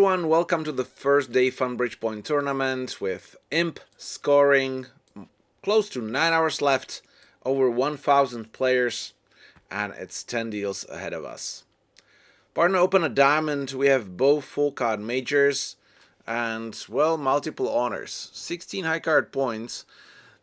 everyone, welcome to the first day Funbridge Point tournament with IMP scoring close to 9 hours left, over 1,000 players, and it's 10 deals ahead of us. Partner open a diamond, we have both full card majors and, well, multiple honors. 16 high card points.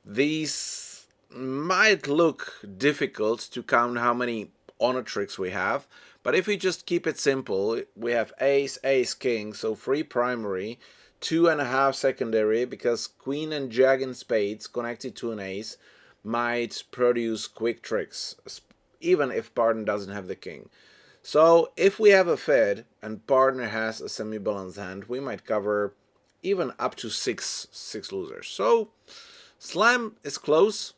These might look difficult to count how many honor tricks we have, but if we just keep it simple, we have ace, ace, king, so 3 primary, 2.5 secondary, because queen and jack in spades connected to an ace might produce quick tricks, even if partner doesn't have the king. So if we have a fed and partner has a semi-balanced hand, we might cover even up to six losers. So slam is close,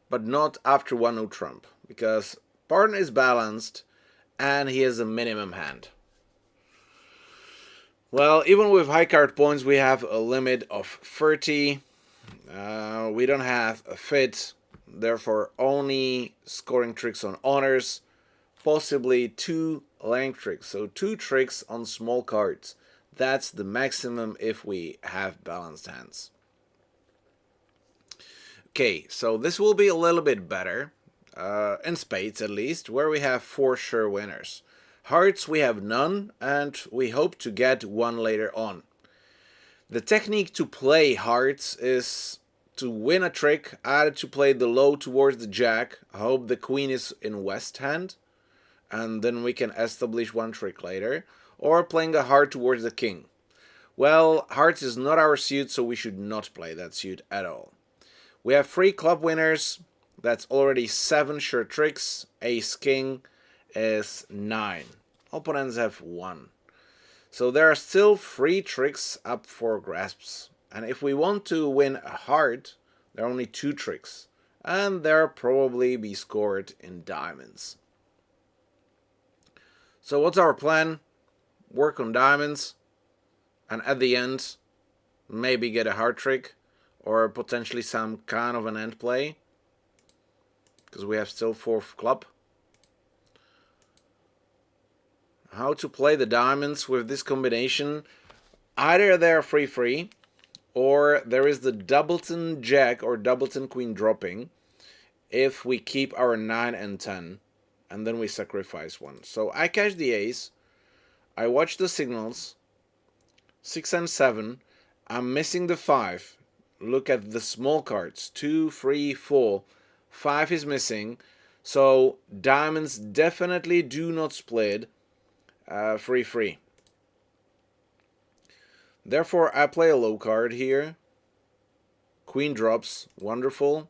but not after 1-0 trump, because partner is balanced and he has a minimum hand. Well, even with high card points, we have a limit of 30. We don't have a fit, therefore only scoring tricks on honors, possibly 2 length tricks, so 2 tricks on small cards. That's the maximum if we have balanced hands. Okay, so this will be a little bit better. In spades at least, where we have 4 sure winners. Hearts we have none, and we hope to get one later on. The technique to play hearts is to win a trick, either to play the low towards the jack, hope the queen is in west hand, and then we can establish one trick later, or playing a heart towards the king. Well, hearts is not our suit, so we should not play that suit at all. We have 3 club winners. That's already 7 sure tricks. Ace king is 9. Opponents have 1. So there are still 3 tricks up for grasps. And if we want to win a heart, there are only 2 tricks. And they'll probably be scored in diamonds. So what's our plan? Work on diamonds. And at the end, maybe get a heart trick. Or potentially some kind of an end play, because we have still 4th club. How to play the diamonds with this combination? Either they're 3-3, or there is the doubleton jack or doubleton queen dropping if we keep our 9 and 10, and then we sacrifice one. So I cash the ace, I watch the signals, 6 and 7, I'm missing the 5. Look at the small cards, 2, 3, 4, 5 is missing, so diamonds definitely do not split 3-3. Therefore I play a low card here, queen drops, wonderful,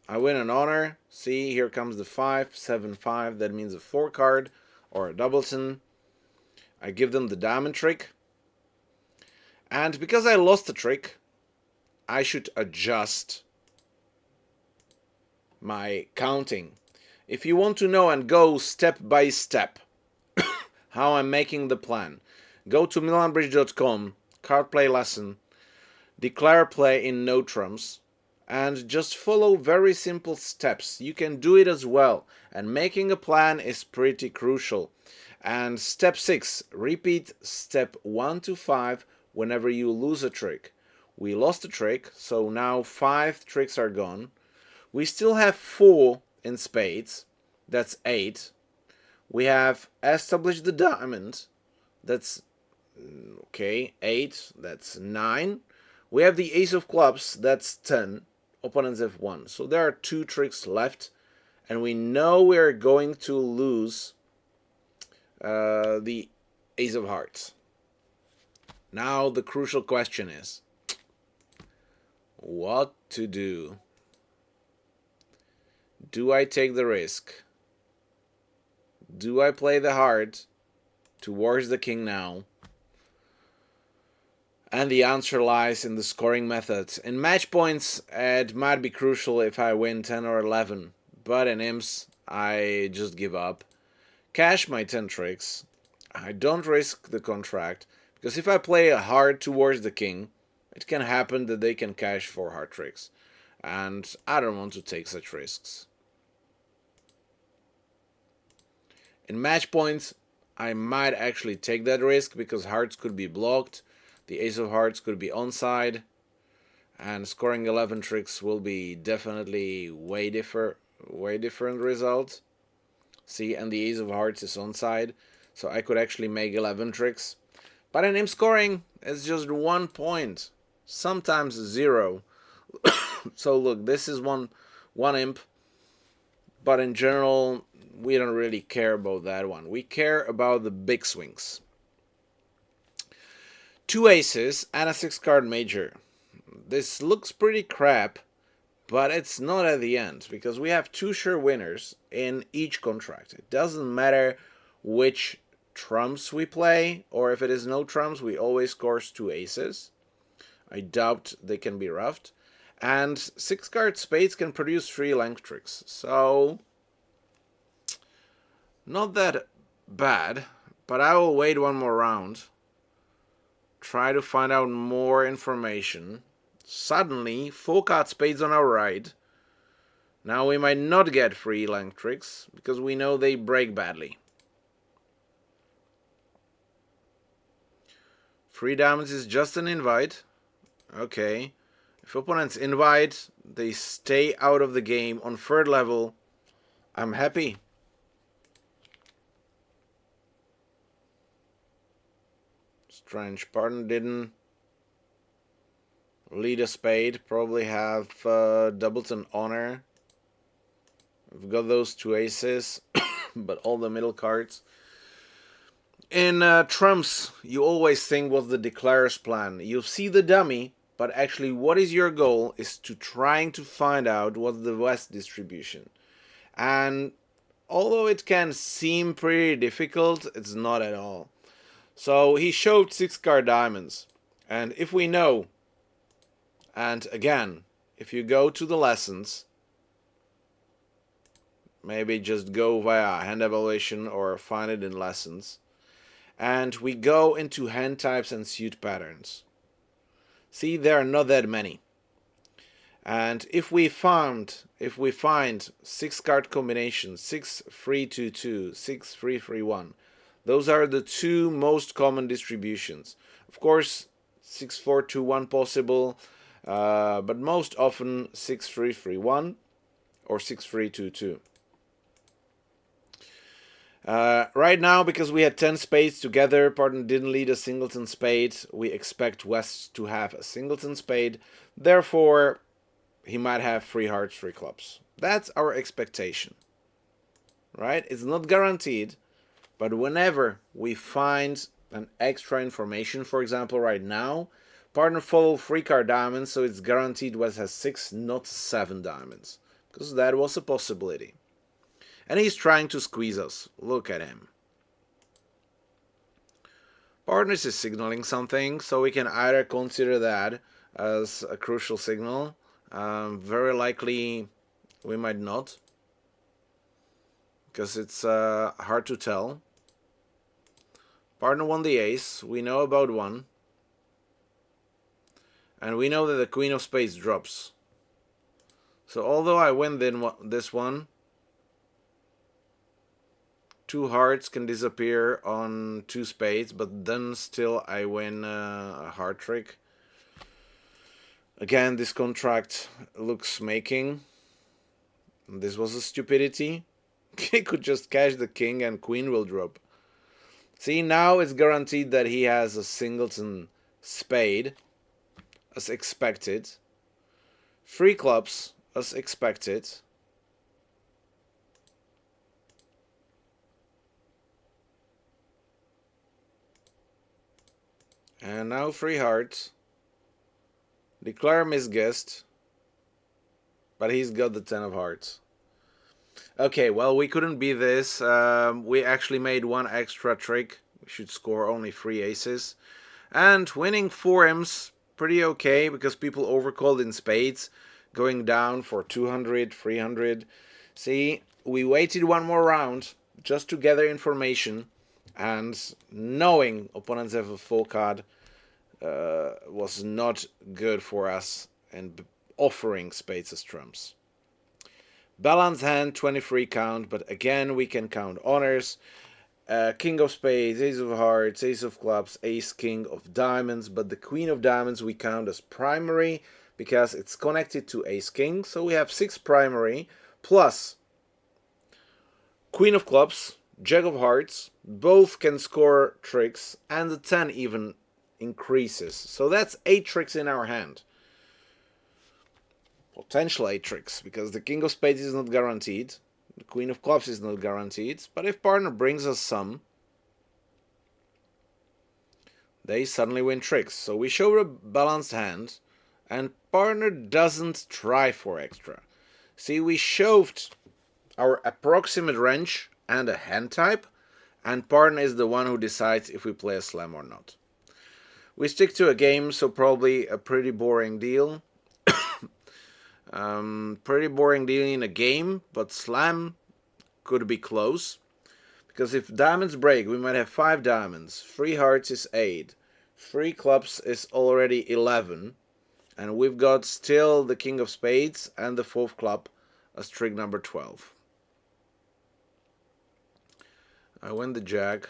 I win an honor, see here comes the 5, 7, 5, that means a 4 card or a doubleton. I give them the diamond trick, and because I lost the trick, I should adjust my counting. If you want to know and go step by step how I'm making the plan, go to milanbridge.com, card play lesson, declare play in no trumps, and just follow very simple steps. You can do it as well, and making a plan is pretty crucial. And step 6, repeat step 1 to 5 whenever you lose a trick. We lost a trick, so now 5 tricks are gone. We still have 4 in spades, that's 8. We have established the diamond, that's, okay, 8, that's 9. We have the ace of clubs, that's 10. Opponents have 1. So there are 2 tricks left, and we know we're going to lose the ace of hearts. Now the crucial question is, what to do? Do I take the risk? Do I play the heart towards the king now? And the answer lies in the scoring method. In match points, it might be crucial if I win 10 or 11, but in imps, I just give up. Cash my 10 tricks. I don't risk the contract, because if I play a heart towards the king, it can happen that they can cash 4 heart tricks, and I don't want to take such risks. In match points, I might actually take that risk because hearts could be blocked. The ace of hearts could be onside. And scoring 11 tricks will be definitely way different result. See, and the ace of hearts is onside. So I could actually make 11 tricks. But in imp scoring, it's just 1 point. Sometimes 0. So look, this is one imp. But in general, we don't really care about that one. We care about the big swings. 2 aces and a 6-card major. This looks pretty crap, but it's not at the end, because we have 2 sure winners in each contract. It doesn't matter which trumps we play, or if it is no trumps, we always score 2 aces. I doubt they can be roughed. And 6-card spades can produce 3 length tricks. So, not that bad, but I will wait one more round. Try to find out more information. Suddenly, 4-card spades on our right. Now we might not get 3 length tricks, because we know they break badly. 3 diamonds is just an invite. Okay. If opponents invite, they stay out of the game on 3rd level. I'm happy. Strange partner didn't lead a spade. Probably have Doubleton honor. We've got those 2 aces, but all the middle cards. In trumps, you always think what's the declarer's plan. You see the dummy, but actually what is your goal is to trying to find out what's the West distribution. And although it can seem pretty difficult, it's not at all. So he showed 6-card diamonds. And if we know, and again, if you go to the lessons, maybe just go via hand evaluation or find it in lessons, and we go into hand types and suit patterns. See, there are not that many. And if we find 6-card combinations, 6-3-2-2, 6-3-3-1, those are the 2 most common distributions. Of course, 6-4-2-1 possible, but most often 6-3-3-1 or 6-3-2-2. Right now, because we had 10 spades together, partner didn't lead a singleton spade, we expect West to have a singleton spade. Therefore, he might have 3 hearts, 3 clubs. That's our expectation. Right? It's not guaranteed, but whenever we find an extra information, for example, right now, partner followed 3-card diamonds, so it's guaranteed West has 6, not 7 diamonds. Because that was a possibility. And he's trying to squeeze us. Look at him. Partners is signaling something, so we can either consider that as a crucial signal. Very likely we might not, because it's hard to tell. Partner won the ace. We know about 1. And we know that the queen of spades drops. So although I win this one, 2 hearts can disappear on 2 spades, but then still I win a heart trick. Again, this contract looks making. This was a stupidity. He could just cash the king and queen will drop. See, now it's guaranteed that he has a singleton spade, as expected. 3 clubs, as expected. And now 3 hearts. Declare misguessed. But he's got the 10 of hearts. Okay, well, we couldn't beat this. We actually made 1 extra trick. We should score only 3 aces. And winning 4 imps, pretty okay, because people overcalled in spades. Going down for 200, 300. See, we waited 1 more round just to gather information. And knowing opponents have a full card was not good for us and offering spades as trumps. Balanced hand, 23 count, but again we can count honors. King of spades, ace of hearts, ace of clubs, ace king of diamonds, but the queen of diamonds we count as primary because it's connected to ace king. So we have 6 primary plus queen of clubs, jack of hearts, both can score tricks, and the 10 even increases. So that's 8 tricks in our hand. Potential 8 tricks, because the king of spades is not guaranteed, the queen of clubs is not guaranteed, but if partner brings us some, they suddenly win tricks. So we show a balanced hand, and partner doesn't try for extra. See, we shoved our approximate range and a hand type, and partner is the one who decides if we play a slam or not. We stick to a game, so probably a pretty boring deal. Pretty boring deal in a game, but slam could be close. Because if diamonds break, we might have 5 diamonds. 3 hearts is 8. 3 clubs is already 11. And we've got still the king of spades and the 4th club as trick number 12. I win the jack.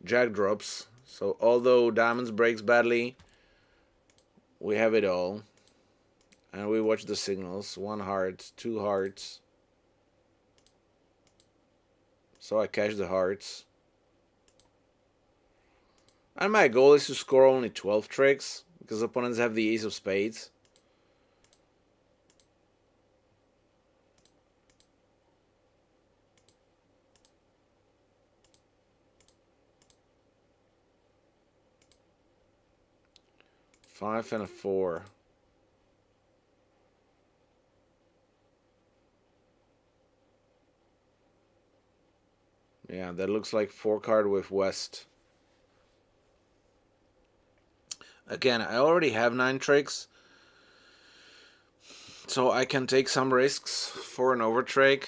Jack drops. So although diamonds breaks badly, we have it all. And we watch the signals. 1 heart, 2 hearts. So I cash the hearts. And my goal is to score only 12 tricks, because opponents have the ace of spades. Five and a 4. Yeah, that looks like 4 card with West. Again, I already have 9 tricks, so I can take some risks for an overtrick.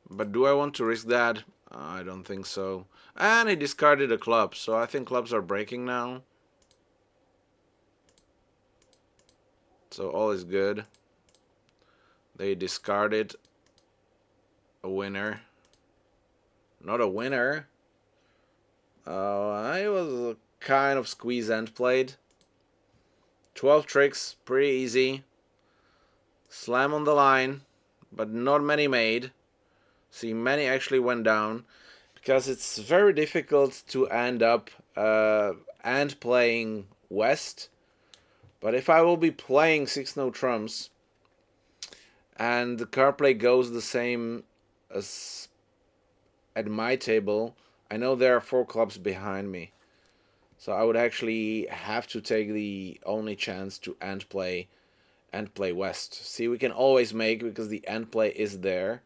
But do I want to risk that? I don't think so. And he discarded a club, so I think clubs are breaking now. So all is good. They discarded a winner. Not a winner. I was kind of squeeze end played. 12 tricks, pretty easy. Slam on the line, but not many made. See, many actually went down, because it's very difficult to end up and playing West. But if I will be playing 6 no trumps, and the card play goes the same as at my table, I know there are 4 clubs behind me. So I would actually have to take the only chance to end play West. See, we can always make, because the end play is there.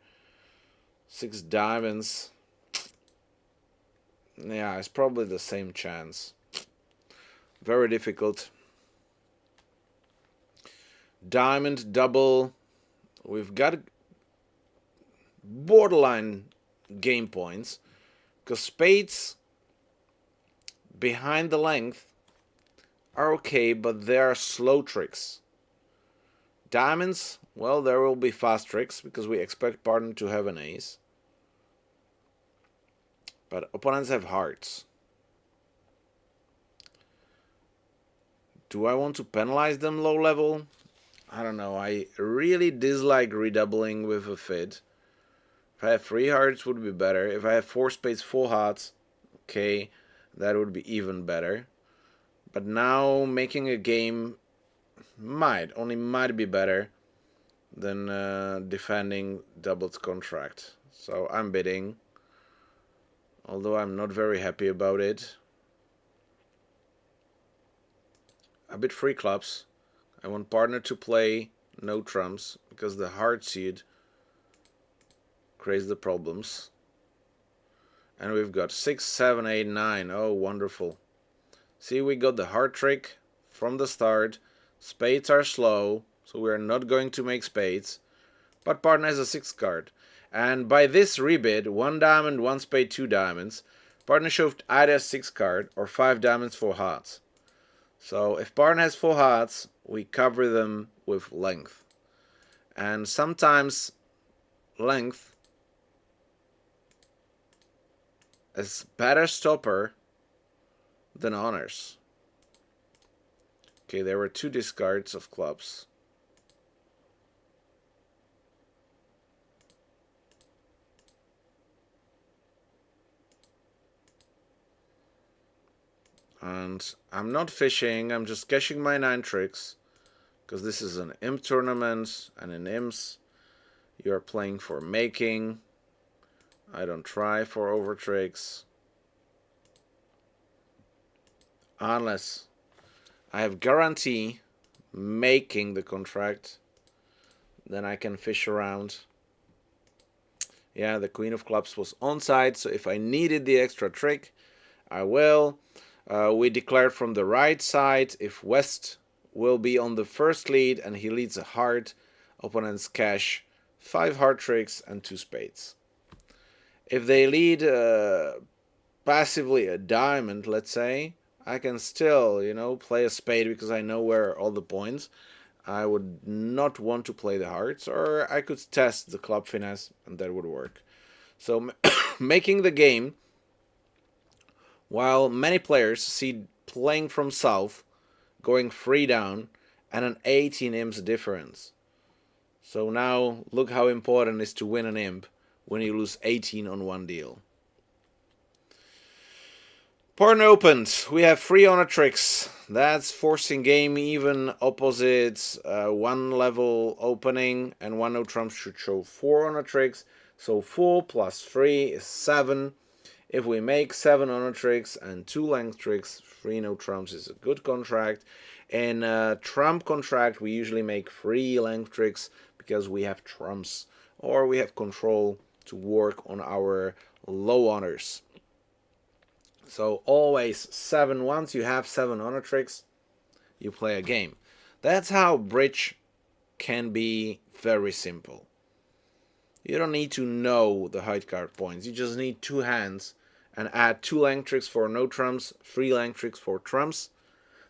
6 diamonds. Yeah, it's probably the same chance. Very difficult. Diamond double. We've got borderline game points, because spades behind the length are okay, but they are slow tricks. Diamonds, well, there will be fast tricks, because we expect partner to have an ace. But opponents have hearts. Do I want to penalize them low level? I don't know. I really dislike redoubling with a fid. If I have 3 hearts, would be better. If I have 4 spades, 4 hearts, okay, that would be even better. But now making a game only might be better than defending doubled contract. So I'm bidding, although I'm not very happy about it. I bid 3 clubs. I want partner to play no trumps, because the heart seed creates the problems. And we've got 6, 7, 8, 9. Oh, wonderful. See, we got the heart trick from the start. Spades are slow, so we are not going to make spades. But partner has a 6 card. And by this rebid, 1 diamond, 1 spade, 2 diamonds, partner shoved either a 6 card or 5 diamonds, 4 hearts. So if partner has 4 hearts, we cover them with length. And sometimes length is better stopper than honors. Okay, there were 2 discards of clubs. And I'm not fishing, I'm just cashing my 9 tricks. Because this is an imp tournament, and in imps, you're playing for making. I don't try for over tricks. Unless I have guarantee making the contract, then I can fish around. Yeah, the queen of clubs was onside, so if I needed the extra trick, I will. We declared from the right side, if West will be on the first lead and he leads a heart, opponents cash 5 heart tricks and 2 spades. If they lead passively a diamond, let's say, I can still, play a spade because I know where are all the points. I would not want to play the hearts, or I could test the club finesse and that would work. So making the game, while many players see playing from south, going 3 down, and an 18 imps difference. So now look how important it is to win an imp when you lose 18 on one deal. Pawn opened. We have 3 honor tricks. That's forcing game even opposites. 1 level opening and 1 no trumps should show 4 honor tricks. So 4 plus 3 is 7. If we make 7 honor tricks and 2 length tricks, 3 no trumps is a good contract. In a trump contract, we usually make 3 length tricks because we have trumps or we have control to work on our low honors. So always 7. Once you have 7 honor tricks, you play a game. That's how bridge can be very simple. You don't need to know the high card points. You just need 2 hands and add 2 length tricks for no trumps, 3 length tricks for trumps.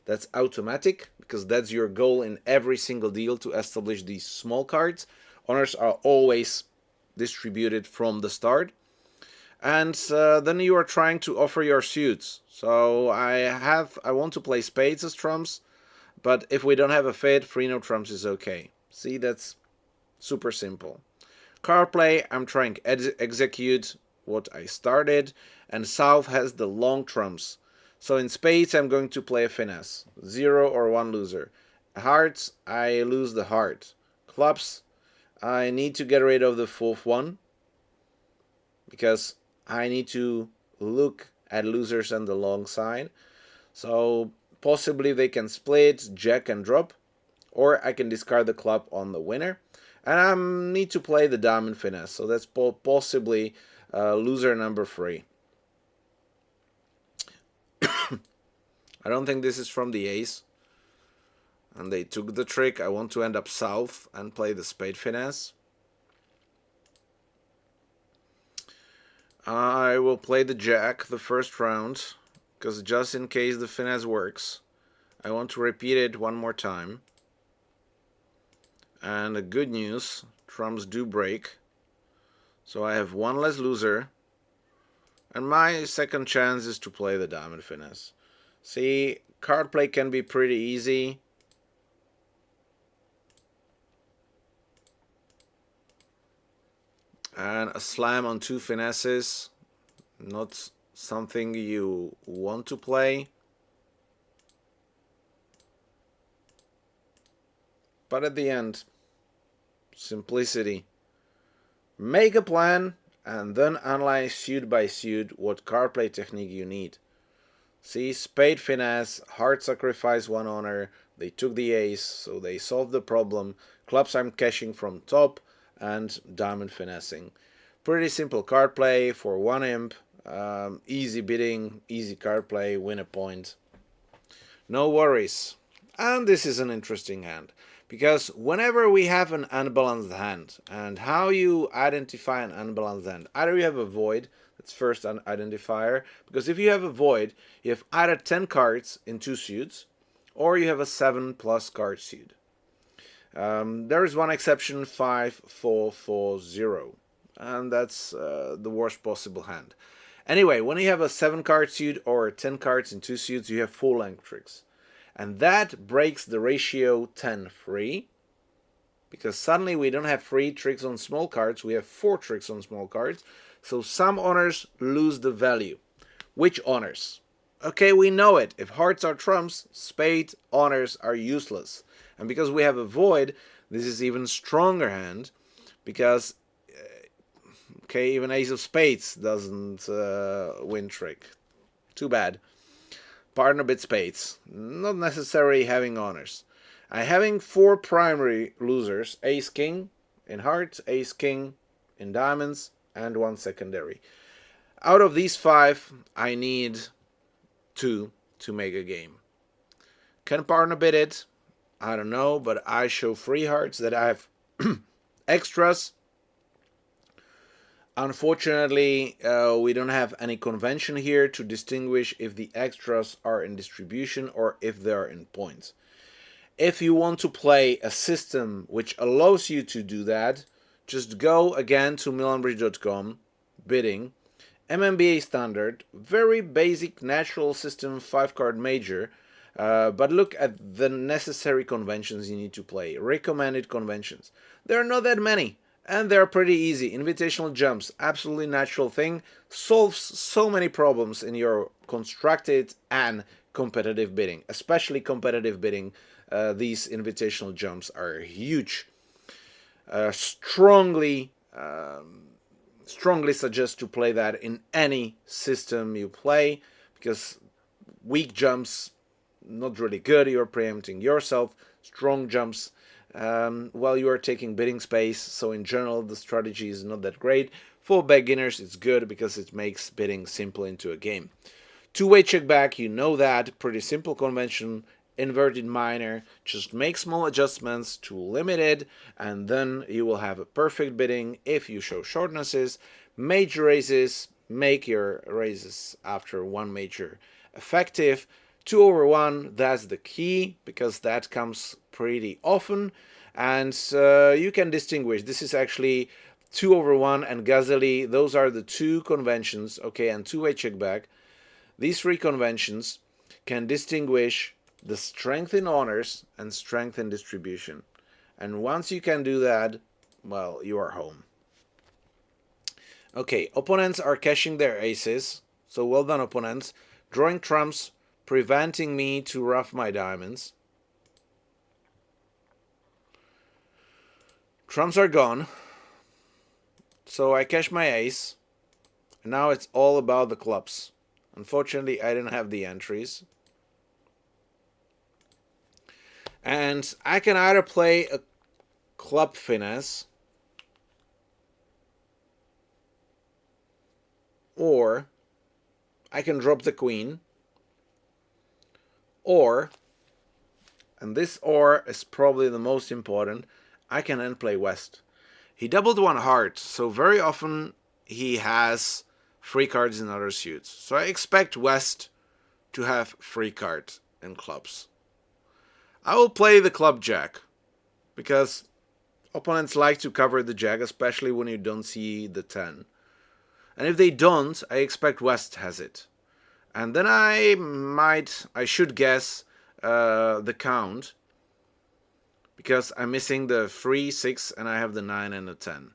That's automatic because that's your goal in every single deal, to establish these small cards. Honors are always distributed from the start. And then you are trying to offer your suits. So I want to play spades as trumps, but if we don't have a fade, 3 no trumps is okay. See, that's super simple. Card play, I'm trying to execute what I started, and south has the long trumps. So in spades, I'm going to play a finesse. 0 or 1 loser. Hearts, I lose the heart. Clubs, I need to get rid of the 4th one, because I need to look at losers on the long side. So possibly they can split, jack and drop, or I can discard the club on the winner. And I need to play the diamond finesse, so that's possibly loser number 3. I don't think this is from the ace. And they took the trick. I want to end up south and play the spade finesse. I will play the jack the first round, because just in case the finesse works, I want to repeat it one more time. And the good news, trumps do break. So I have 1 less loser. And my second chance is to play the diamond finesse. See, card play can be pretty easy. And a slam on 2 finesses, not something you want to play. But at the end, simplicity. Make a plan and then analyze suit by suit what card play technique you need. See, spade finesse, heart sacrifice 1 honor, they took the ace, so they solved the problem. Clubs I'm cashing from top, and diamond finessing. Pretty simple card play for 1 imp, easy bidding, easy card play, win a point. No worries. And this is an interesting hand, because whenever we have an unbalanced hand, and how you identify an unbalanced hand, either you have a void, that's first an identifier, because if you have a void, you have either 10 cards in 2 suits, or you have a 7+ card suit. There is one exception, 5, 4, 4, 0, and that's the worst possible hand. Anyway, when you have a 7-card suit or 10 cards in 2 suits, you have full-length tricks. And that breaks the ratio 10-3. Because suddenly we don't have 3 tricks on small cards, we have 4 tricks on small cards. So some honors lose the value. Which honors? Okay, we know it. If hearts are trumps, spade honors are useless. And because we have a void, this is even stronger hand. Because, okay, even ace of spades doesn't win trick. Too bad. Partner bit spades. Not necessarily having honors. Having 4 primary losers, ace king in hearts, ace king in diamonds, and 1 secondary. Out of these 5, I need 2 to make a game. Can partner bid it? I don't know, but I show 3 hearts that I have extras. Unfortunately, we don't have any convention here to distinguish if the extras are in distribution or if they are in points. If you want to play a system which allows you to do that, just go again to milanbridge.com, bidding, MMBA standard, very basic natural system 5-card major, but look at the necessary conventions you need to play, recommended conventions. There are not that many, and they're pretty easy. Invitational jumps, absolutely natural thing, solves so many problems in your constructed and competitive bidding, especially competitive bidding. These invitational jumps are huge. Strongly suggest to play that in any system you play, because weak jumps not really good. You're preempting yourself. Strong jumps, well, you are taking bidding space. So in general, the strategy is not that great. For beginners, it's good because it makes bidding simple into a game. Two-way check back, you know that. Pretty simple convention. Inverted minor, just make small adjustments to limit it, and then you will have a perfect bidding. If you show shortnesses, major raises, make your raises after 1 major effective. 2/1, that's the key, because that comes pretty often, and you can distinguish. This is actually 2/1 and Gazelle. Those are the 2 conventions, okay, and two-way check back. These 3 conventions can distinguish the strength in honors and strength in distribution. And once you can do that, well, you are home. Okay, opponents are cashing their aces. So well done, opponents. Drawing trumps, preventing me to ruff my diamonds. Trumps are gone. So I cash my ace. And now it's all about the clubs. Unfortunately, I didn't have the entries. And I can either play a club finesse, or I can drop the queen, or, and this or is probably the most important, I can then play West. He doubled 1 heart, so very often he has 3 cards in other suits. So I expect West to have 3 cards in clubs. I will play the club jack, because opponents like to cover the jack, especially when you don't see the 10. And if they don't, I expect West has it. And then I should guess the count, because I'm missing the 3, 6, and I have the 9 and the 10.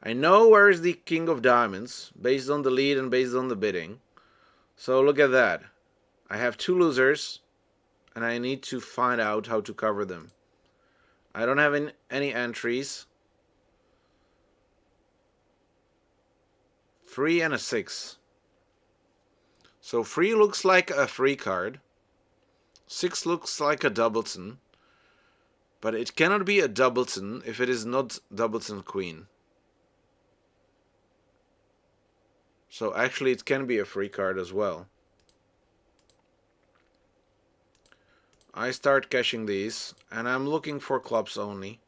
I know where is the king of diamonds, based on the lead and based on the bidding. So look at that. I have 2 losers, and I need to find out how to cover them. I don't have any entries. 3 and a 6. So 3 looks like a free card. 6 looks like a doubleton. But it cannot be a doubleton if it is not doubleton queen. So actually it can be a free card as well. I start cashing these, and I'm looking for clubs only.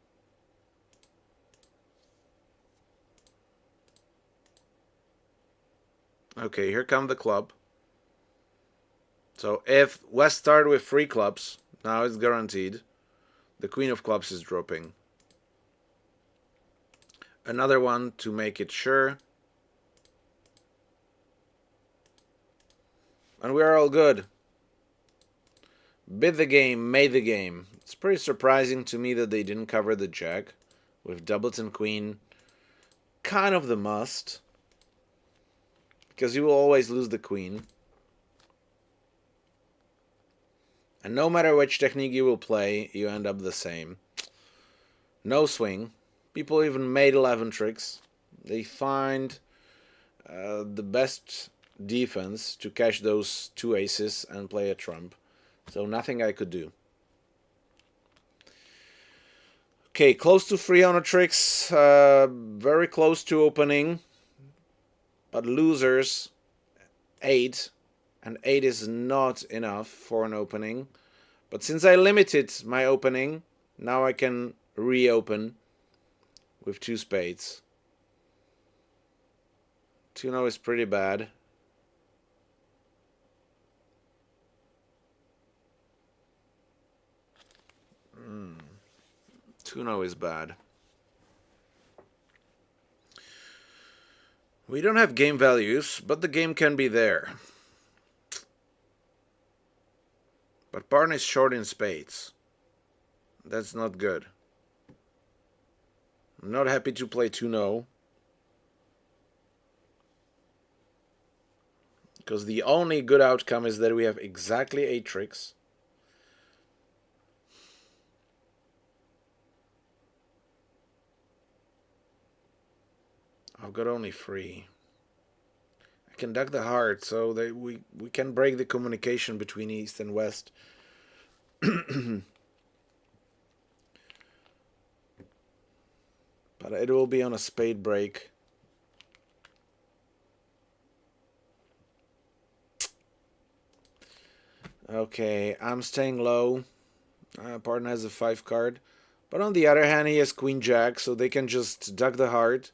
Okay, here come the club. So if West started with 3 clubs, now it's guaranteed. The queen of clubs is dropping. Another one to make it sure. And we are all good. Bid the game, made the game. It's pretty surprising to me that they didn't cover the jack. With doubleton queen, kind of the must. Because you will always lose the queen. And no matter which technique you will play, you end up the same. No swing. People even made 11 tricks. They find the best defense to catch those two aces and play a trump. So nothing I could do. Okay, close to 300 tricks. Very close to opening. But losers, 8. And 8 is not enough for an opening. But since I limited my opening, now I can reopen with 2 spades. 2-0 is pretty bad. Mm. 2-0 is bad. We don't have game values, but the game can be there. But partner is short in spades. That's not good. I'm not happy to play 2-0. Because the only good outcome is that we have exactly 8 tricks. I've got only 3. I can duck the heart, so that we can break the communication between East and West. But it will be on a spade break. Okay, I'm staying low. Partner has a 5 card. But on the other hand, he has Queen Jack, so they can just duck the heart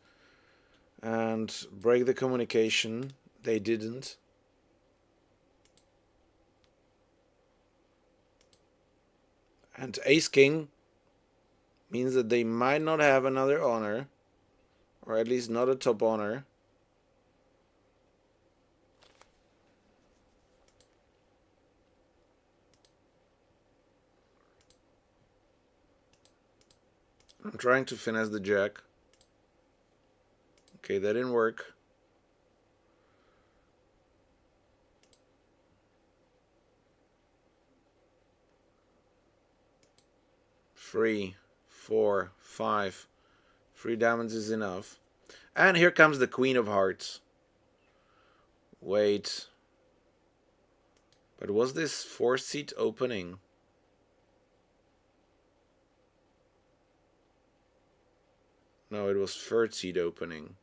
and break the communication. They didn't. And Ace King means that they might not have another honor, or at least not a top honor. I'm trying to finesse the jack. Okay, that didn't work. Three, 4, 5. 3 diamonds is enough. And here comes the Queen of Hearts. Wait. But was this 4-seat opening? No, it was 3rd-seat opening.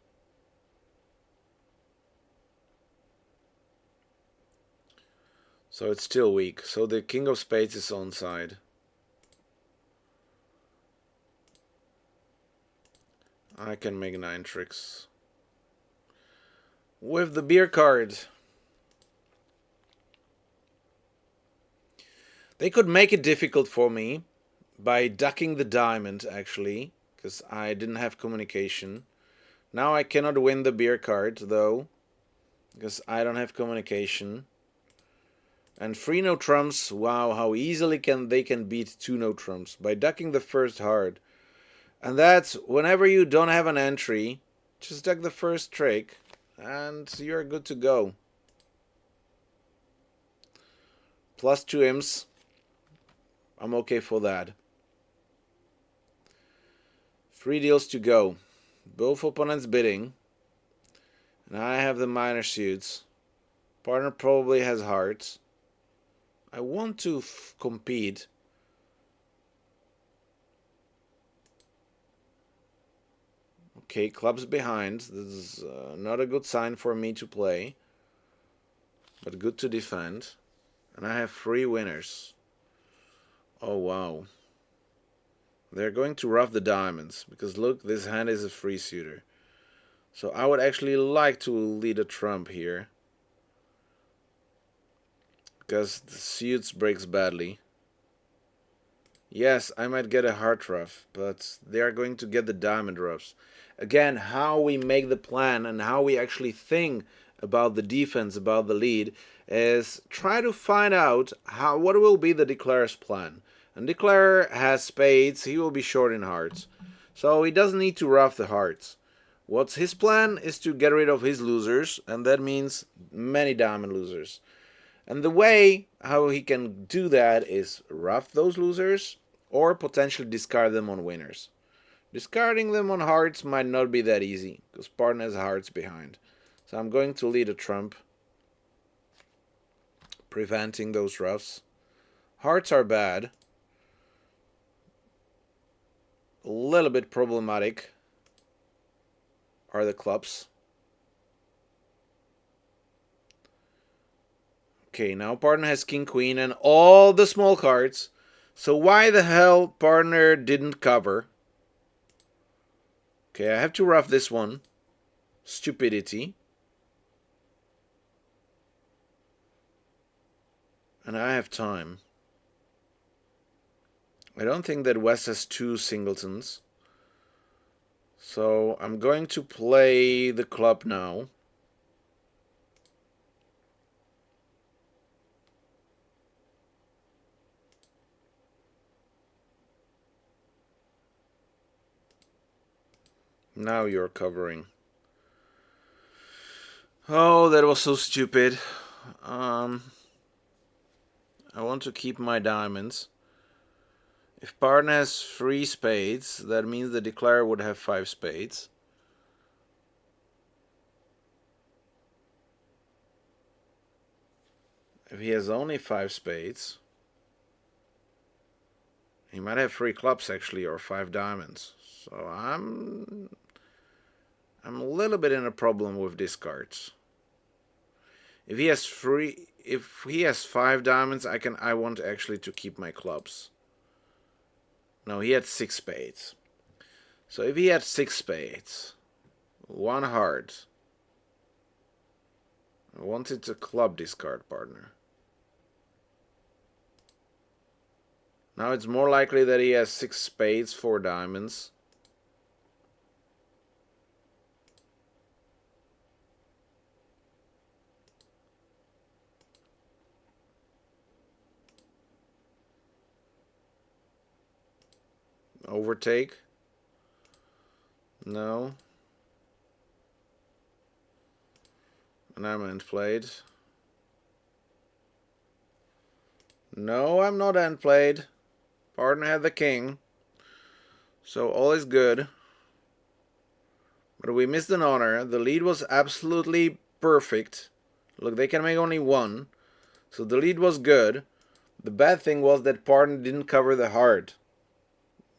So it's still weak. So the King of Spades is onside. I can make 9 tricks. With the beer card. They could make it difficult for me by ducking the diamond, actually, because I didn't have communication. Now I cannot win the beer card, though, because I don't have communication. And 3 no trumps, wow, how easily they can beat 2 no trumps by ducking the first heart. And that's whenever you don't have an entry, just duck the first trick and you're good to go. Plus 2 imps. I'm okay for that. 3 deals to go. Both opponents bidding. And I have the minor suits. Partner probably has hearts. I want to compete. Okay, clubs behind. This is not a good sign for me to play. But good to defend. And I have 3 winners. Oh, wow. They're going to rough the diamonds. Because look, this hand is a free suitor. So I would actually like to lead a trump here. Because the suits breaks badly. Yes, I might get a heart rough, but they are going to get the diamond roughs. Again, how we make the plan and how we actually think about the defense, about the lead, is try to find out what will be the declarer's plan. And declarer has spades, he will be short in hearts. So he doesn't need to ruff the hearts. What's his plan is to get rid of his losers, and that means many diamond losers. And the way how he can do that is ruff those losers or potentially discard them on winners. Discarding them on hearts might not be that easy because partner has hearts behind. So I'm going to lead a trump, preventing those ruffs. Hearts are bad. A little bit problematic are the clubs. Okay, now partner has king, queen, and all the small cards. So why the hell partner didn't cover? Okay, I have to ruff this one. Stupidity. And I have time. I don't think that West has two singletons. So I'm going to play the club now. Now you're covering. Oh, that was so stupid. I want to keep my diamonds. If partner has 3 spades, that means the declarer would have 5 spades. If he has only 5 spades, he might have 3 clubs actually, or 5 diamonds. So I'm a little bit in a problem with these cards. If he has 5 diamonds, I want actually to keep my clubs. No, he had 6 spades. So if he had 6 spades, 1 heart, I wanted to club discard partner. Now it's more likely that he has 6 spades, 4 diamonds. Overtake? No. And I'm end played. No, I'm not end played. Partner had the king. So all is good. But we missed an honor. The lead was absolutely perfect. Look, they can make only 1. So the lead was good. The bad thing was that partner didn't cover the heart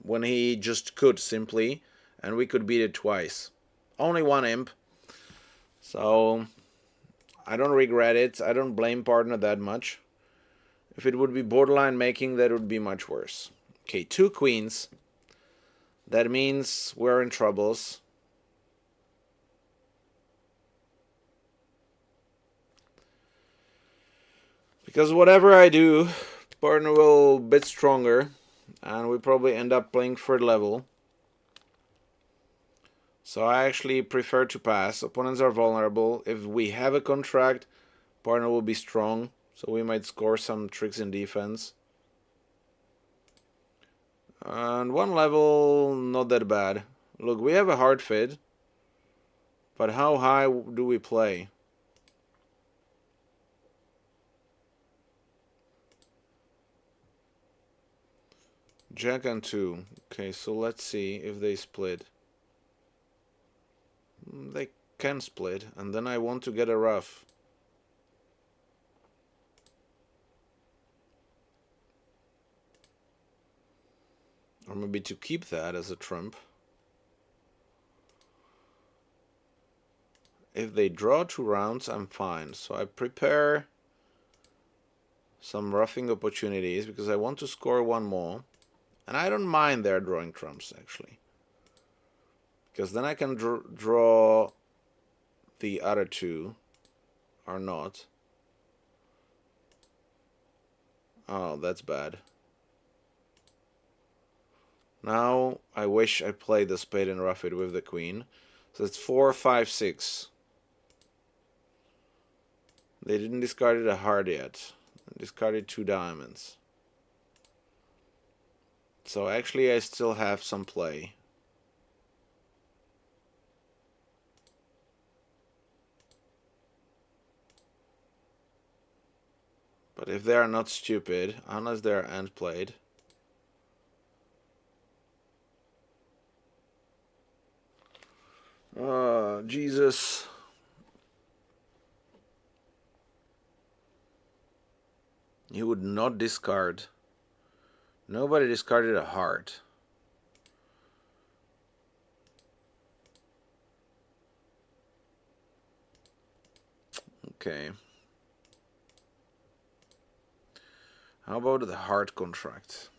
when he just could simply, and we could beat it twice. Only 1 imp. So I don't regret it. I don't blame partner that much. If it would be borderline making, that would be much worse. Okay, 2 queens. That means we're in troubles. Because whatever I do, partner will be a bit stronger, and we probably end up playing 3rd level. So I actually prefer to pass. Opponents are vulnerable. If we have a contract, partner will be strong, so we might score some tricks in defense. And 1 level, not that bad. Look, we have a hard fit, but how high do we play? Jack and 2. Okay, so let's see if they split. They can split, and then I want to get a ruff. Or maybe to keep that as a trump. If they draw 2 rounds, I'm fine. So I prepare some roughing opportunities because I want to score 1 more. And I don't mind their drawing trumps, actually. Because then I can draw the other 2, or not. Oh, that's bad. Now I wish I played the spade and rough it with the queen. So it's 4, 5, 6. They didn't discard a heart yet. They discarded 2 diamonds. So actually I still have some play. But if they are not stupid, unless they are end played. Oh, Jesus. He would not discard. Nobody discarded a heart. Okay. How about the heart contract?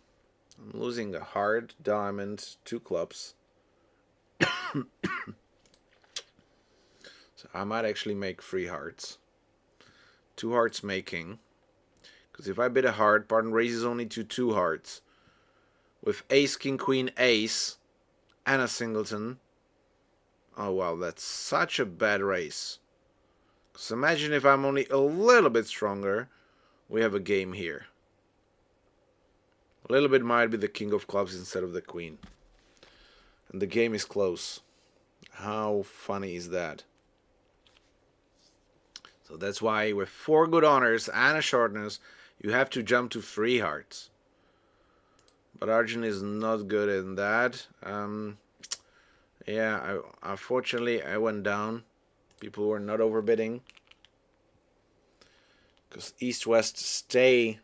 I'm losing a heart, diamond, 2 clubs. So I might actually make 3 hearts. 2 hearts making. Because if I bid a heart, partner raises only to 2 hearts. With ace, king, queen, ace, and a singleton. Oh wow, that's such a bad race. Because imagine if I'm only a little bit stronger, we have a game here. A little bit might be the king of clubs instead of the queen. And the game is close. How funny is that? So that's why with 4 good honors and a shortness, you have to jump to 3 hearts. But Arjun is not good in that. Yeah, unfortunately I went down. People were not overbidding. Because East-West stay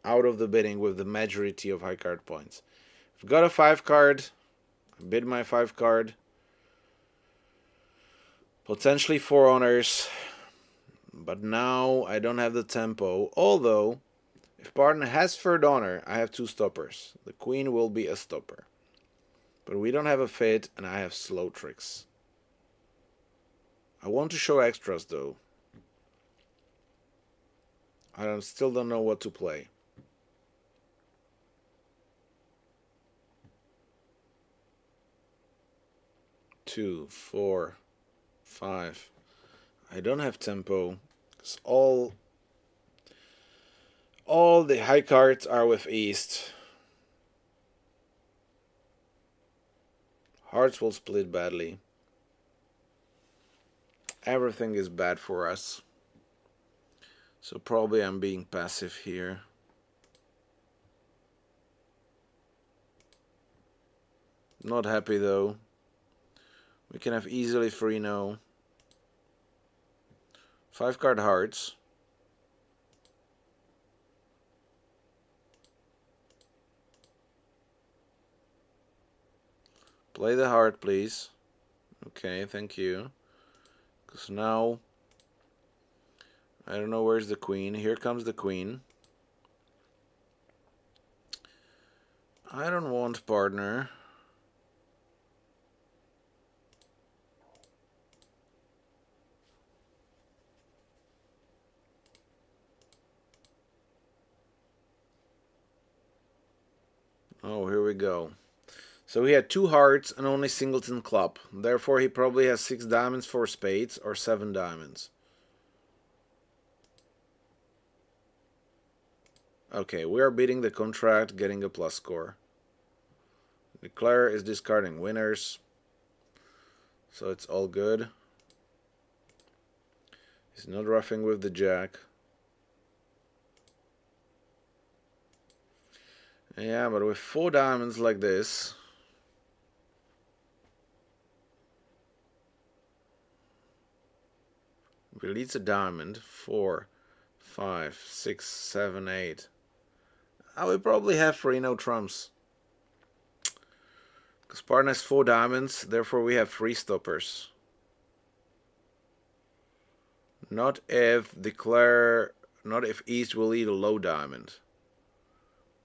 out of the bidding with the majority of high card points. I've got a 5 card. I bid my 5 card. Potentially 4 honors. But now I don't have the tempo. Although, if partner has 3rd honor, I have 2 stoppers. The queen will be a stopper. But we don't have a fit, and I have slow tricks. I want to show extras, though. I still don't know what to play. Two, 4, 5. I don't have tempo. Because all the high cards are with East. Hearts will split badly. Everything is bad for us. So probably I'm being passive here. Not happy though. We can have easily 3-no. 5 card hearts. Play the heart, please. Okay, thank you. Because now, I don't know where's the queen. Here comes the queen. I don't want partner. Oh, here we go. So he had 2 hearts and only singleton club. Therefore, he probably has 6 diamonds, 4 spades, or 7 diamonds. Okay, we are beating the contract, getting a plus score. Declare is discarding winners. So it's all good. He's not roughing with the jack. Yeah, but with 4 diamonds like this, release a diamond. 4, 5, 6, 7, 8. I will probably have 3-no trumps. Because partner has 4 diamonds, therefore we have 3 stoppers. Not if East will eat a low diamond.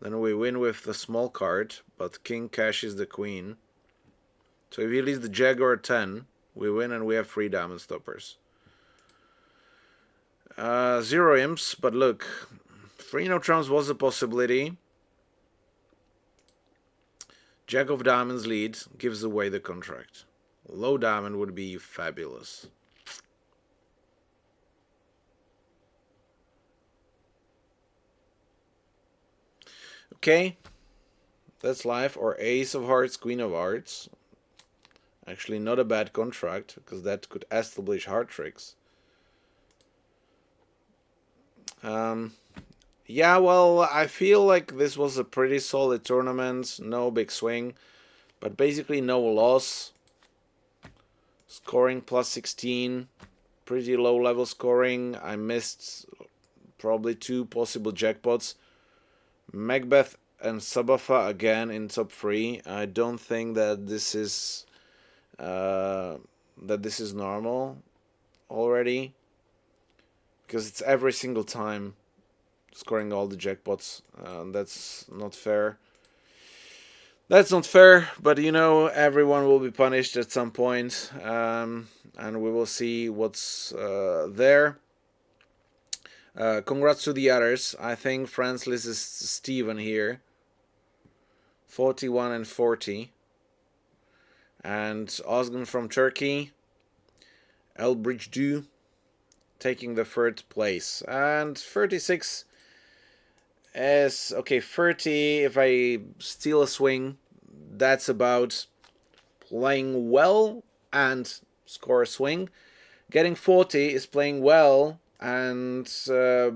Then we win with the small card, but king cashes the queen. So if he leaves the jack or a 10, we win and we have 3 diamond stoppers. 0 imps, but look, 3-no trumps was a possibility. Jack of diamonds lead gives away the contract. Low diamond would be fabulous. Okay, that's life. Or Ace of Hearts, Queen of Hearts. Actually, not a bad contract, because that could establish heart tricks. Yeah, well, I feel like this was a pretty solid tournament. No big swing, but basically no loss. Scoring plus 16. Pretty low level scoring. I missed probably 2 possible jackpots. Macbeth and Sabafa again in top 3. I don't think that this is normal already, because it's every single time scoring all the jackpots. That's not fair. That's not fair, but you know, everyone will be punished at some point, and we will see what's there. Congrats to the others. I think France list is Steven here. 41 and 40. And Ozgun from Turkey. Elbridge Du taking the 3rd place. And 36 is... Okay, 30, if I steal a swing, that's about playing well and score a swing. Getting 40 is playing well and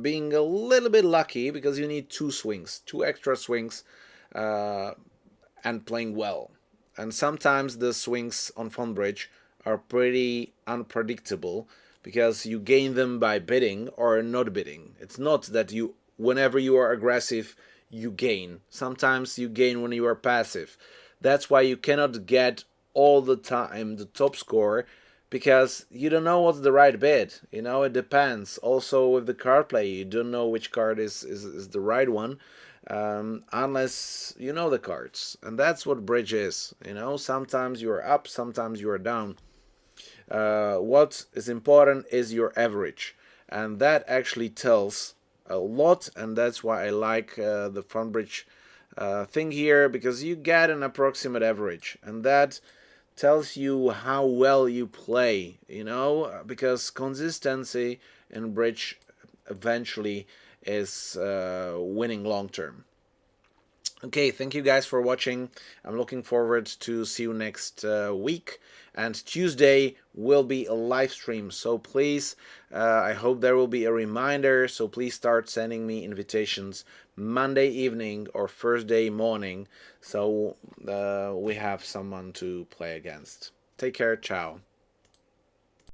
being a little bit lucky, because you need 2 swings, 2 extra swings, and playing well. And sometimes the swings on Funbridge are pretty unpredictable, because you gain them by bidding or not bidding. It's not that you, whenever you are aggressive, you gain. Sometimes you gain when you are passive. That's why you cannot get all the time the top score, because you don't know what's the right bid. You know, it depends. Also with the card play, you don't know which card is the right one, unless you know the cards. And that's what bridge is. You know, sometimes you're up, sometimes you're down. What is important is your average, and that actually tells a lot, and that's why I like the Funbridge thing here, because you get an approximate average, and that tells you how well you play, you know, because consistency in bridge eventually is winning long term. Okay, thank you guys for watching. I'm looking forward to see you next week. And Tuesday will be a live stream. So please, I hope there will be a reminder. So please start sending me invitations Monday evening or Thursday morning, so we have someone to play against. Take care. Ciao.